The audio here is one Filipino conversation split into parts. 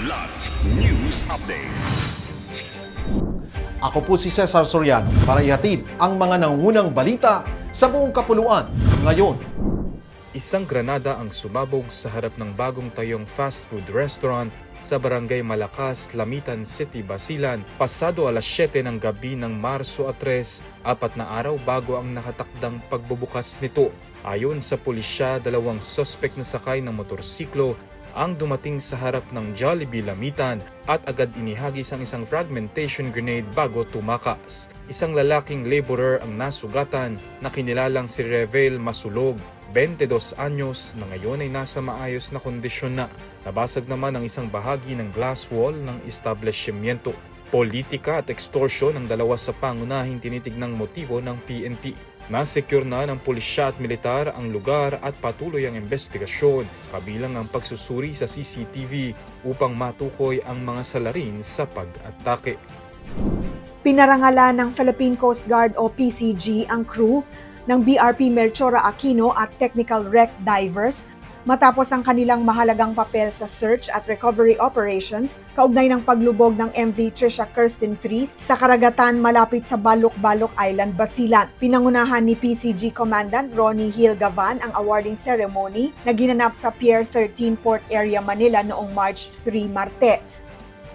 Kidlat News Updates. Ako po si Cesar Soriano para ihatid ang mga nangungunang balita sa buong kapuluan ngayon. Isang granada ang sumabog sa harap ng bagong tayong fast food restaurant sa Barangay Malakas, Lamitan City, Basilan, pasado alas 7 ng gabi ng Marso 3, 4 na araw bago ang nakatakdang pagbubukas nito. Ayon sa pulisya, 2 suspect na sakay ng motorsiklo ang dumating sa harap ng Jollibee Lamitan at agad inihagis ang isang fragmentation grenade bago tumakas. Isang lalaking laborer ang nasugatan na kinilalang si Revel Masulog, 22 anyos, na ngayon ay nasa maayos na kondisyon na. Nabasag naman ang isang bahagi ng glass wall ng establishmento. Politika at extortion ang 2 sa pangunahing tinitignang motibo ng PNP. Nasecure na ng pulisya at militar ang lugar at patuloy ang investigasyon, kabilang ang pagsusuri sa CCTV upang matukoy ang mga salarin sa pag-atake. Pinarangalan ng Philippine Coast Guard o PCG ang crew ng BRP Melchora Aquino at Technical Wreck Divers matapos ang kanilang mahalagang papel sa search at recovery operations kaugnay ng paglubog ng MV Trisha Kirsten Fries sa karagatan malapit sa Balok-Balok Island, Basilan. Pinangunahan ni PCG Commandant Ronnie Hill Gavan ang awarding ceremony na ginanap sa Pier 13 Port Area, Manila noong March 3, Martes.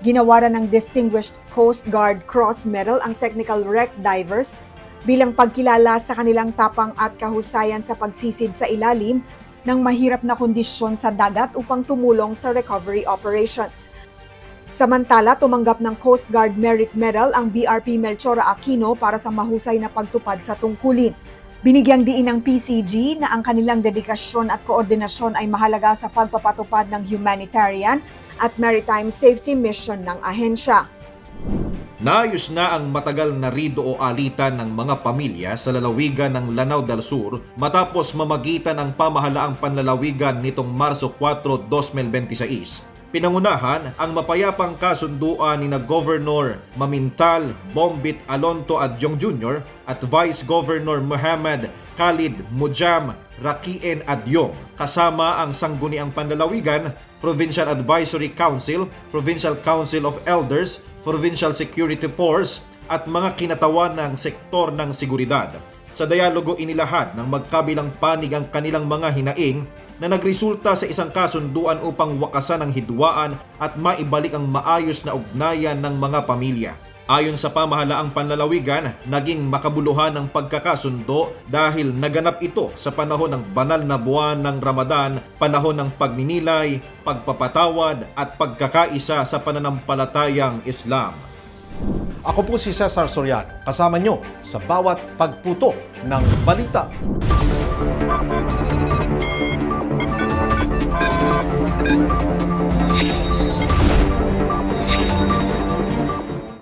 Ginawaran ng Distinguished Coast Guard Cross Medal ang Technical Wreck Divers bilang pagkilala sa kanilang tapang at kahusayan sa pagsisid sa ilalim ng mahirap na kondisyon sa dagat upang tumulong sa recovery operations. Samantala, tumanggap ng Coast Guard Merit Medal ang BRP Melchora Aquino para sa mahusay na pagtupad sa tungkulin. Binigyang diin ng PCG na ang kanilang dedikasyon at koordinasyon ay mahalaga sa pagpapatupad ng humanitarian at maritime safety mission ng ahensya. Naayos na ang matagal na rido o alitan ng mga pamilya sa lalawigan ng Lanao del Sur matapos mamagitan ang pamahalaang panlalawigan nitong Marso 4, 2026. Pinangunahan ang mapayapang kasunduan ni na Governor Mamintal Bombit Alonto Adyong Jr. at Vice Governor Muhammad Khalid Mujam Rakien Adyong kasama ang sangguniang panlalawigan, Provincial Advisory Council, Provincial Council of Elders, Provincial Security Force at mga kinatawan ng sektor ng seguridad. Sa dialogo inilahat ng magkabilang panig ang kanilang mga hinaing na nagresulta sa isang kasunduan upang wakasan ang hidwaan at maibalik ang maayos na ugnayan ng mga pamilya. Ayon sa pamahalaang panlalawigan, naging makabuluhan ang pagkakasundo dahil naganap ito sa panahon ng banal na buwan ng Ramadan, panahon ng pagninilay, pagpapatawad at pagkakaisa sa pananampalatayang Islam. Ako po si Cesar Soriano, kasama nyo sa bawat pagputo ng balita.